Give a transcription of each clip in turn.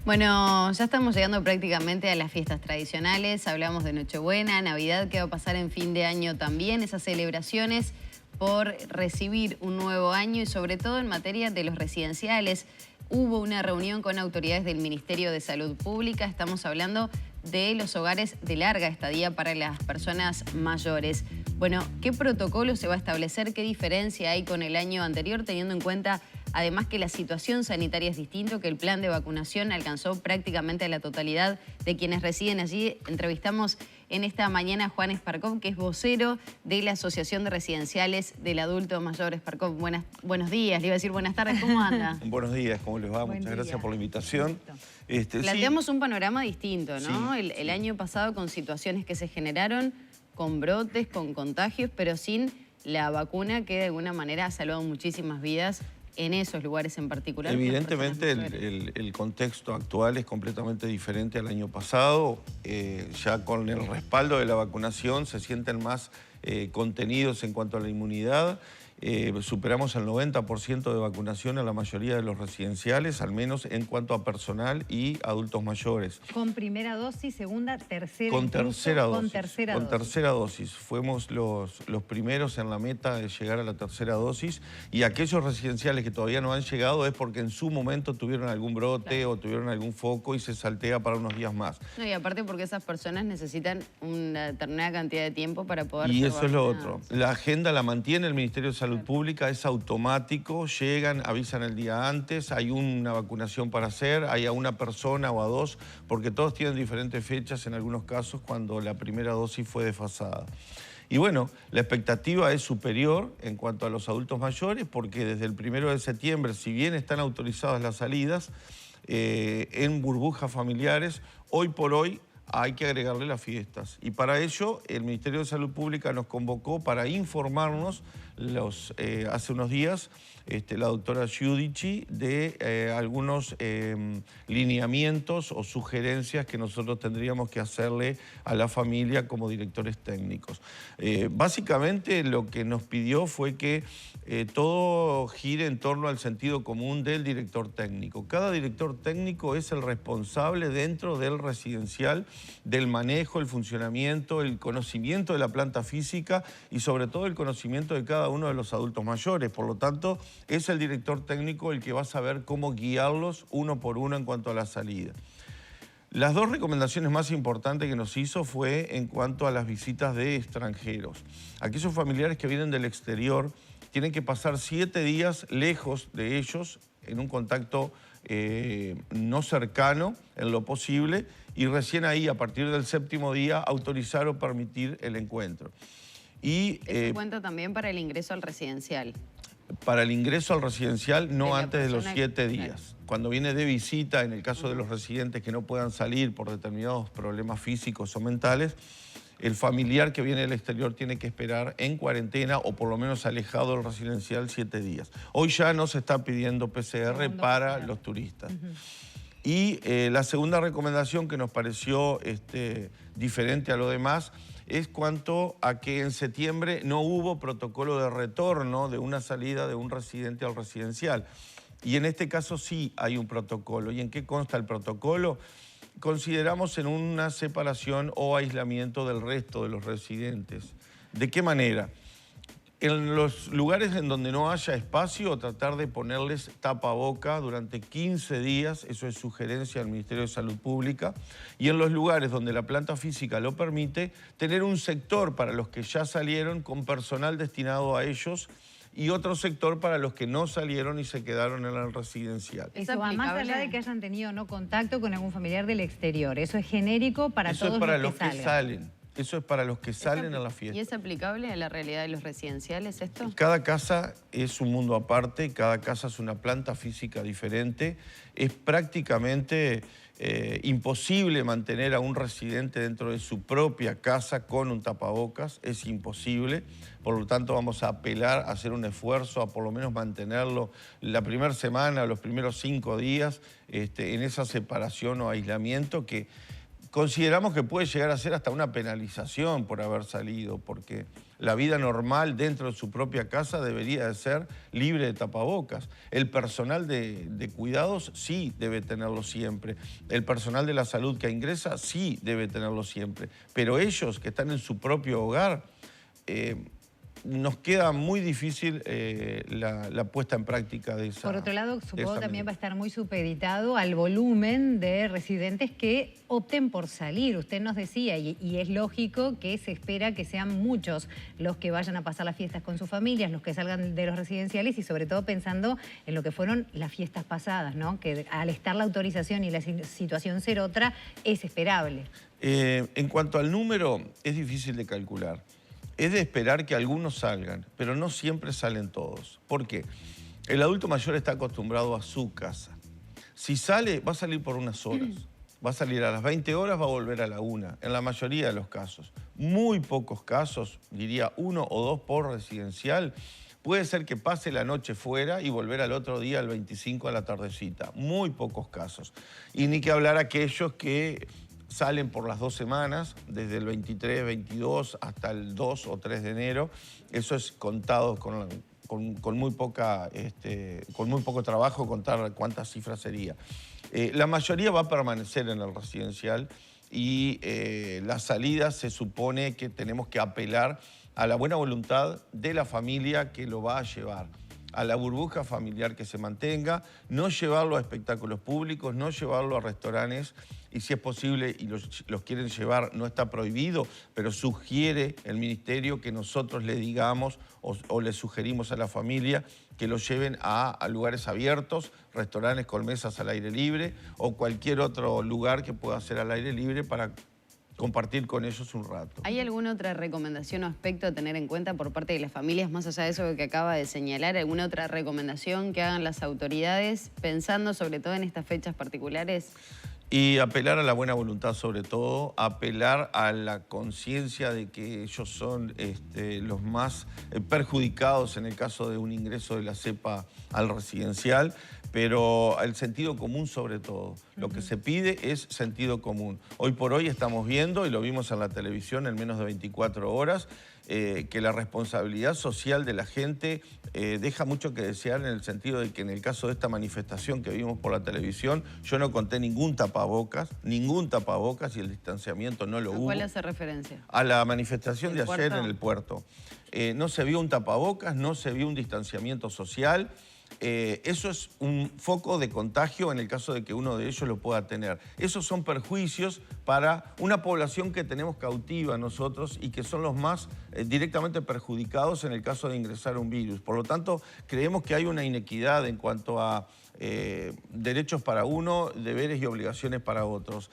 Bueno, ya estamos llegando prácticamente a las fiestas tradicionales. Hablamos de Nochebuena, Navidad, que va a pasar en fin de año también. Esas celebraciones por recibir un nuevo año y sobre todo en materia de los residenciales. Hubo una reunión con autoridades del Ministerio de Salud Pública. Estamos hablando de los hogares de larga estadía para las personas mayores. Bueno, ¿qué protocolo se va a establecer? ¿Qué diferencia hay con el año anterior, teniendo en cuenta además que la situación sanitaria es distinta, que el plan de vacunación alcanzó prácticamente a la totalidad de quienes residen allí? Entrevistamos en esta mañana a Juan Esparcov, que es vocero de la Asociación de Residenciales del Adulto Mayor. Esparcov, buenos días, le iba a decir buenas tardes, ¿cómo anda? Buenos días, ¿cómo les va? Muchas gracias por la invitación. Planteamos un panorama distinto, ¿no? Sí, el año pasado con situaciones que se generaron, con brotes, con contagios, pero sin la vacuna que de alguna manera ha salvado muchísimas vidas en esos lugares en particular. Evidentemente el contexto actual es completamente diferente al año pasado. Ya con el respaldo de la vacunación se sienten más contenidos en cuanto a la inmunidad. Superamos el 90% de vacunación en la mayoría de los residenciales, al menos en cuanto a personal y adultos mayores. ¿Con primera dosis, segunda, tercera? Con tercera dosis. Con tercera dosis. Fuimos los primeros en la meta de llegar a la tercera dosis, y aquellos residenciales que todavía no han llegado es porque en su momento tuvieron algún brote o tuvieron algún foco y se saltea para unos días más. No, y aparte porque esas personas necesitan una determinada cantidad de tiempo para poder Y ser eso es lo vacunadas. otro. La agenda la mantiene el Ministerio de Salud Pública, es automático, llegan, avisan el día antes, hay una vacunación para hacer, hay a una persona o a dos, porque todos tienen diferentes fechas en algunos casos cuando la primera dosis fue desfasada. Y bueno, la expectativa es superior en cuanto a los adultos mayores, porque desde el 1 de septiembre, si bien están autorizadas las salidas en burbujas familiares, hoy por hoy hay que agregarle las fiestas. Y para ello, el Ministerio de Salud Pública nos convocó para informarnos hace unos días, la doctora Giudici, de algunos lineamientos o sugerencias que nosotros tendríamos que hacerle a la familia como directores técnicos. Básicamente lo que nos pidió fue que todo gire en torno al sentido común del director técnico. Cada director técnico es el responsable dentro del residencial del manejo, el funcionamiento, el conocimiento de la planta física y sobre todo el conocimiento de cada uno de los adultos mayores. Por lo tanto, es el director técnico el que va a saber cómo guiarlos uno por uno en cuanto a la salida. Las dos recomendaciones más importantes que nos hizo fue en cuanto a las visitas de extranjeros. Aquellos familiares que vienen del exterior tienen que pasar 7 días lejos de ellos, en un contacto no cercano en lo posible, y recién ahí, a partir del 7º día, autorizar o permitir el encuentro. Y ¿Eso cuenta también para el ingreso al residencial? Para el ingreso al residencial, no antes de los 7 días. Claro. Cuando viene de visita, en el caso de los residentes que no puedan salir por determinados problemas físicos o mentales, el familiar que viene del exterior tiene que esperar en cuarentena o por lo menos alejado del residencial 7 días. Hoy ya no se está pidiendo PCR para los turistas. Y la segunda recomendación que nos pareció diferente a lo demás es cuanto a que en septiembre no hubo protocolo de retorno de una salida de un residente al residencial. Y en este caso sí hay un protocolo. ¿Y en qué consta el protocolo? Consideramos en una separación o aislamiento del resto de los residentes. ¿De qué manera? En los lugares en donde no haya espacio, tratar de ponerles tapaboca durante 15 días, eso es sugerencia del Ministerio de Salud Pública, y en los lugares donde la planta física lo permite, tener un sector para los que ya salieron con personal destinado a ellos y otro sector para los que no salieron y se quedaron en el residencial. Eso va más allá de que hayan tenido no contacto con algún familiar del exterior. Eso es genérico para todos los que salen. Eso es para los que salen a la fiesta. ¿Y es aplicable a la realidad de los residenciales esto? Cada casa es un mundo aparte, cada casa es una planta física diferente. Es prácticamente imposible mantener a un residente dentro de su propia casa con un tapabocas, es imposible. Por lo tanto, vamos a apelar a hacer un esfuerzo a por lo menos mantenerlo la primera semana, los primeros 5 días, en esa separación o aislamiento que Consideramos que puede llegar a ser hasta una penalización por haber salido, porque la vida normal dentro de su propia casa debería de ser libre de tapabocas. El personal de cuidados sí debe tenerlo siempre. El personal de la salud que ingresa sí debe tenerlo siempre. Pero ellos que están en su propio hogar, nos queda muy difícil la puesta en práctica de esa. Por otro lado, supongo también va a estar muy supeditado al volumen de residentes que opten por salir. Usted nos decía, y es lógico que se espera que sean muchos los que vayan a pasar las fiestas con sus familias, los que salgan de los residenciales y sobre todo pensando en lo que fueron las fiestas pasadas, ¿no? Que al estar la autorización y la situación ser otra, es esperable. En cuanto al número, es difícil de calcular. Es de esperar que algunos salgan, pero no siempre salen todos. ¿Por qué? El adulto mayor está acostumbrado a su casa. Si sale, va a salir por unas horas. Va a salir a las 20 horas, va a volver a la 1, en la mayoría de los casos. Muy pocos casos, diría 1 o 2 por residencial. Puede ser que pase la noche fuera y volver al otro día, al 25 a la tardecita. Muy pocos casos. Y ni que hablar aquellos que salen por las 2 semanas, desde el 23, 22 hasta el 2 o 3 de enero. Eso es contado con muy poco trabajo, contar cuántas cifras sería. La mayoría va a permanecer en el residencial y la salida se supone que tenemos que apelar a la buena voluntad de la familia que lo va a llevar, a la burbuja familiar que se mantenga, no llevarlo a espectáculos públicos, no llevarlo a restaurantes, y si es posible y los quieren llevar, no está prohibido, pero sugiere el ministerio que nosotros le digamos o le sugerimos a la familia que lo lleven a lugares abiertos, restaurantes con mesas al aire libre o cualquier otro lugar que pueda ser al aire libre para compartir con ellos un rato. ¿Hay alguna otra recomendación o aspecto a tener en cuenta por parte de las familias, más allá de eso que acaba de señalar? ¿Alguna otra recomendación que hagan las autoridades, pensando sobre todo en estas fechas particulares? Y apelar a la buena voluntad sobre todo, apelar a la conciencia de que ellos son los más perjudicados en el caso de un ingreso de la cepa al residencial, pero el sentido común sobre todo. Lo que se pide es sentido común. Hoy por hoy estamos viendo, y lo vimos en la televisión en menos de 24 horas, que la responsabilidad social de la gente deja mucho que desear en el sentido de que en el caso de esta manifestación que vimos por la televisión, yo no conté ningún tapabocas y el distanciamiento no lo hubo. ¿A cuál hace referencia? A la manifestación de ayer ¿puerto? en el puerto. No se vio un tapabocas, no se vio un distanciamiento social. Eso es un foco de contagio en el caso de que uno de ellos lo pueda tener. Esos son perjuicios para una población que tenemos cautiva nosotros y que son los más directamente perjudicados en el caso de ingresar un virus. Por lo tanto, creemos que hay una inequidad en cuanto a derechos para uno, deberes y obligaciones para otros.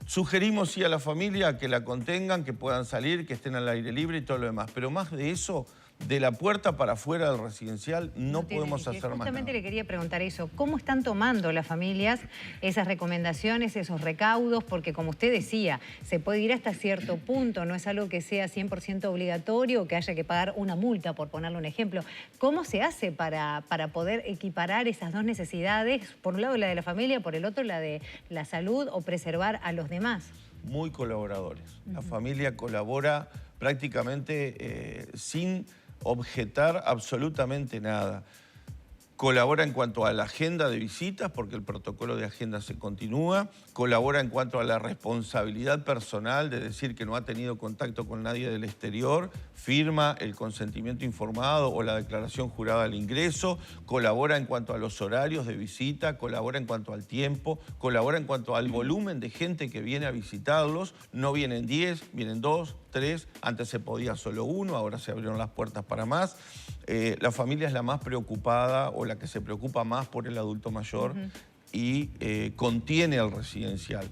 Sugerimos sí a la familia que la contengan, que puedan salir, que estén al aire libre y todo lo demás. Pero más de eso, de la puerta para afuera del residencial, no podemos hacer más nada. Justamente le quería preguntar eso. ¿Cómo están tomando las familias esas recomendaciones, esos recaudos? Porque como usted decía, se puede ir hasta cierto punto, no es algo que sea 100% obligatorio o que haya que pagar una multa, por ponerle un ejemplo. ¿Cómo se hace para poder equiparar esas dos necesidades? Por un lado la de la familia, por el otro la de la salud o preservar a los demás. Muy colaboradores. La familia colabora prácticamente sin objetar absolutamente nada. Colabora en cuanto a la agenda de visitas, porque el protocolo de agenda se continúa. Colabora en cuanto a la responsabilidad personal de decir que no ha tenido contacto con nadie del exterior. Firma el consentimiento informado o la declaración jurada al ingreso. Colabora en cuanto a los horarios de visita. Colabora en cuanto al tiempo. Colabora en cuanto al volumen de gente que viene a visitarlos. No vienen 10, vienen 2, 3. Antes se podía solo 1, ahora se abrieron las puertas para más. La familia es la más preocupada o la que se preocupa más por el adulto mayor y contiene al residencial.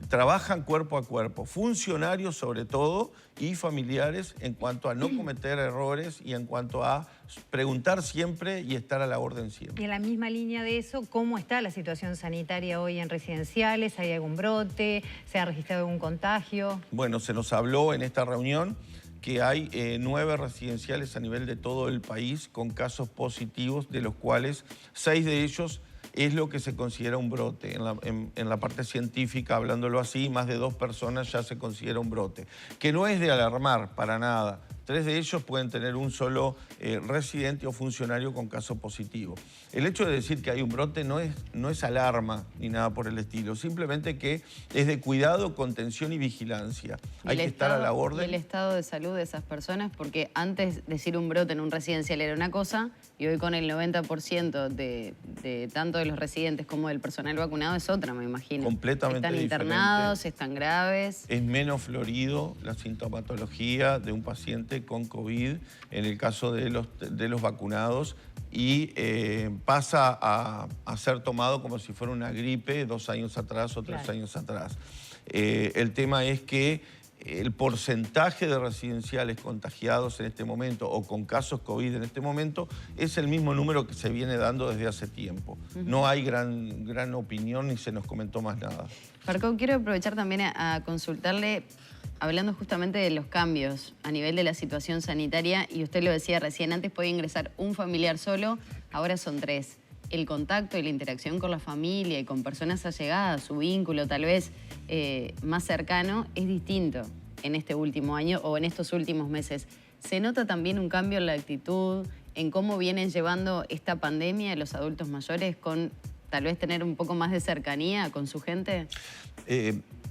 Trabajan cuerpo a cuerpo, funcionarios sobre todo y familiares en cuanto a no cometer errores y en cuanto a preguntar siempre y estar a la orden siempre. Y en la misma línea de eso, ¿cómo está la situación sanitaria hoy en residenciales? ¿Hay algún brote? ¿Se ha registrado algún contagio? Bueno, se nos habló en esta reunión que hay 9 residenciales a nivel de todo el país con casos positivos, de los cuales 6 de ellos es lo que se considera un brote. En la parte científica, hablándolo así, más de 2 personas ya se considera un brote, que no es de alarmar para nada. 3 de ellos pueden tener un solo residente o funcionario con caso positivo. El hecho de decir que hay un brote no es alarma ni nada por el estilo, simplemente que es de cuidado, contención y vigilancia. Hay que estar a la orden. ¿Y el estado de salud de esas personas? Porque antes decir un brote en un residencial era una cosa y hoy con el 90% de tanto de los residentes como del personal vacunado es otra, me imagino. Completamente diferente. Están internados, están graves. Es menos florido la sintomatología de un paciente con COVID en el caso de los vacunados y pasa a ser tomado como si fuera una gripe 2 años atrás o 3 años atrás. El tema es que el porcentaje de residenciales contagiados en este momento o con casos COVID en este momento es el mismo número que se viene dando desde hace tiempo. No hay gran opinión ni se nos comentó más nada. Farco, quiero aprovechar también a consultarle, hablando justamente de los cambios a nivel de la situación sanitaria, y usted lo decía recién, antes podía ingresar un familiar solo, ahora son 3. El contacto y la interacción con la familia y con personas allegadas, su vínculo tal vez más cercano, es distinto en este último año o en estos últimos meses. ¿Se nota también un cambio en la actitud, en cómo vienen llevando esta pandemia los adultos mayores con tal vez tener un poco más de cercanía con su gente?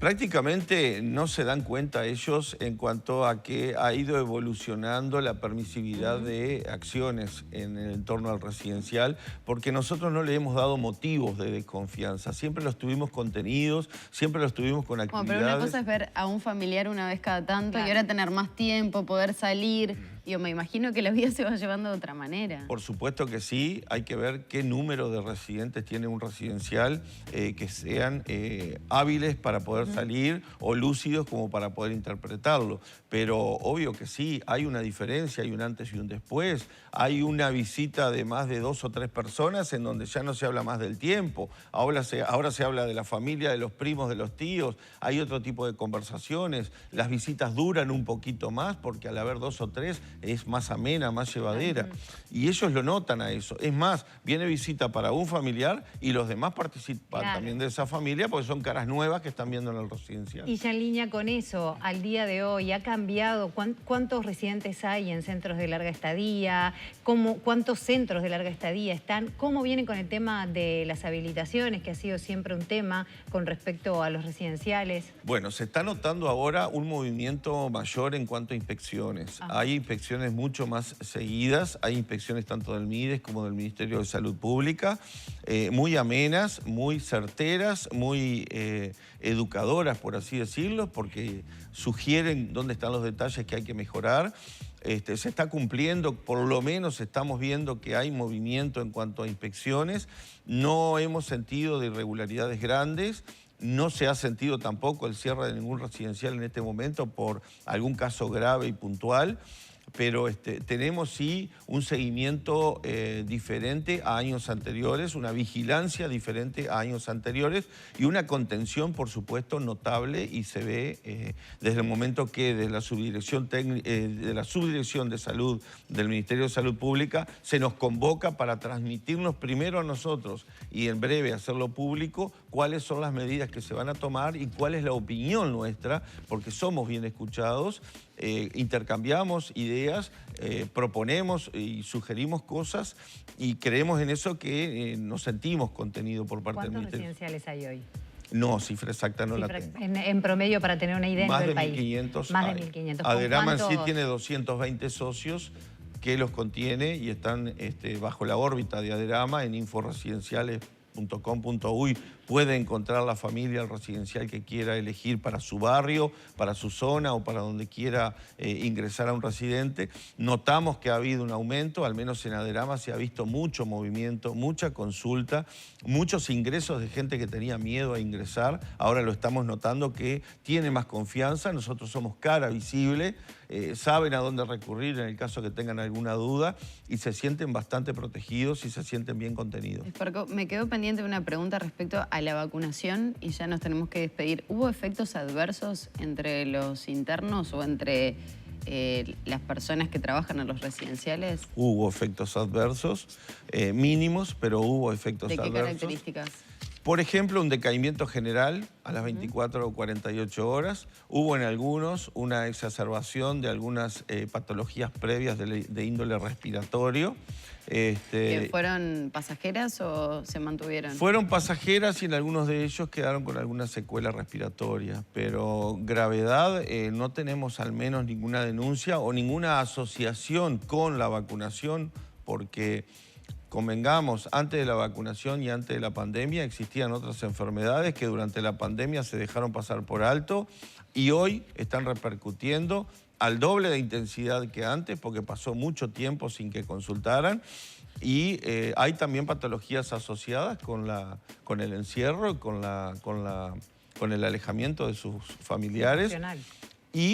Prácticamente no se dan cuenta ellos en cuanto a que ha ido evolucionando la permisividad de acciones en el entorno al residencial, porque nosotros no le hemos dado motivos de desconfianza. Siempre los tuvimos contenidos, siempre los tuvimos con actividades. Bueno, pero una cosa es ver a un familiar una vez cada tanto y ahora tener más tiempo, poder salir. Yo me imagino que la vida se va llevando de otra manera. Por supuesto que sí, hay que ver qué número de residentes tiene un residencial que sean hábiles para poder salir o lúcidos como para poder interpretarlo. Pero obvio que sí, hay una diferencia, hay un antes y un después. Hay una visita de más de 2 o 3 personas en donde ya no se habla más del tiempo. Ahora se habla de la familia, de los primos, de los tíos. Hay otro tipo de conversaciones. Las visitas duran un poquito más porque al haber 2 o 3 es más amena, más llevadera. Y ellos lo notan a eso. Es más, viene visita para un familiar y los demás participan también de esa familia porque son caras nuevas que están viendo en el residencial. Y ya en línea con eso, al día de hoy, ¿ha cambiado? ¿Cuántos residentes hay en centros de larga estadía? ¿Cuántos centros de larga estadía están? ¿Cómo vienen con el tema de las habilitaciones, que ha sido siempre un tema con respecto a los residenciales? Bueno, se está notando ahora un movimiento mayor en cuanto a inspecciones. Hay inspecciones mucho más seguidas, hay inspecciones tanto del MIDES como del Ministerio de Salud Pública, muy amenas, muy certeras, muy educadoras, por así decirlo, porque sugieren dónde están los detalles que hay que mejorar. Se está cumpliendo, por lo menos estamos viendo que hay movimiento en cuanto a inspecciones. No hemos sentido de irregularidades grandes. No se ha sentido tampoco el cierre de ningún residencial en este momento por algún caso grave y puntual. Pero tenemos sí un seguimiento diferente a años anteriores, una vigilancia diferente a años anteriores y una contención, por supuesto, notable, y se ve desde el momento que de la Subdirección de Salud del Ministerio de Salud Pública se nos convoca para transmitirnos primero a nosotros y en breve hacerlo público cuáles son las medidas que se van a tomar y cuál es la opinión nuestra, porque somos bien escuchados. Intercambiamos ideas, proponemos y sugerimos cosas y creemos en eso que nos sentimos contenido por parte del Ministerio. ¿Cuántos residenciales hay hoy? No, cifra exacta no la tengo. En promedio, para tener una idea en todo el país. Más de 1.500. Aderama en sí tiene 220 socios que los contiene y están bajo la órbita de Aderama en inforesidenciales.com.uy. Puede encontrar la familia, el residencial que quiera elegir para su barrio, para su zona o para donde quiera ingresar a un residente. Notamos que ha habido un aumento, al menos en Aderama se ha visto mucho movimiento, mucha consulta, muchos ingresos de gente que tenía miedo a ingresar. Ahora lo estamos notando que tiene más confianza. Nosotros somos cara visible, saben a dónde recurrir en el caso que tengan alguna duda y se sienten bastante protegidos y se sienten bien contenidos. Farco, me quedó pendiente una pregunta respecto a la vacunación y ya nos tenemos que despedir. ¿Hubo efectos adversos entre los internos o entre las personas que trabajan en los residenciales? Hubo efectos adversos, mínimos, pero hubo efectos adversos. ¿De qué características? Por ejemplo, un decaimiento general a las 24 o 48 horas. Hubo en algunos una exacerbación de algunas patologías previas de índole respiratorio. ¿Que fueron pasajeras o se mantuvieron? Fueron pasajeras y en algunos de ellos quedaron con alguna secuela respiratoria, pero gravedad no tenemos al menos ninguna denuncia o ninguna asociación con la vacunación, porque convengamos, antes de la vacunación y antes de la pandemia existían otras enfermedades que durante la pandemia se dejaron pasar por alto y hoy están repercutiendo al doble de intensidad que antes, porque pasó mucho tiempo sin que consultaran. Y hay también patologías asociadas con el encierro, con el alejamiento de sus familiares.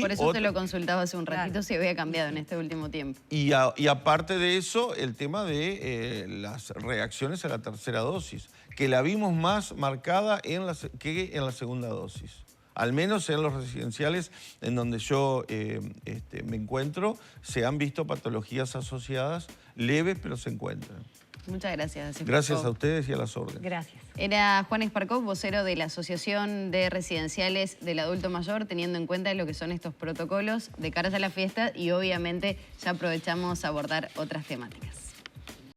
Por eso te lo consultaba hace un ratito, si había cambiado en este último tiempo. Y aparte de eso, el tema de las reacciones a la tercera dosis, que la vimos más marcada que en la segunda dosis. Al menos en los residenciales en donde yo me encuentro, se han visto patologías asociadas leves, pero se encuentran. Muchas gracias. Gracias a ustedes y a las órdenes. Gracias. Era Juan Esparcó, vocero de la Asociación de Residenciales del Adulto Mayor, teniendo en cuenta lo que son estos protocolos de cara a la fiesta y obviamente ya aprovechamos a abordar otras temáticas.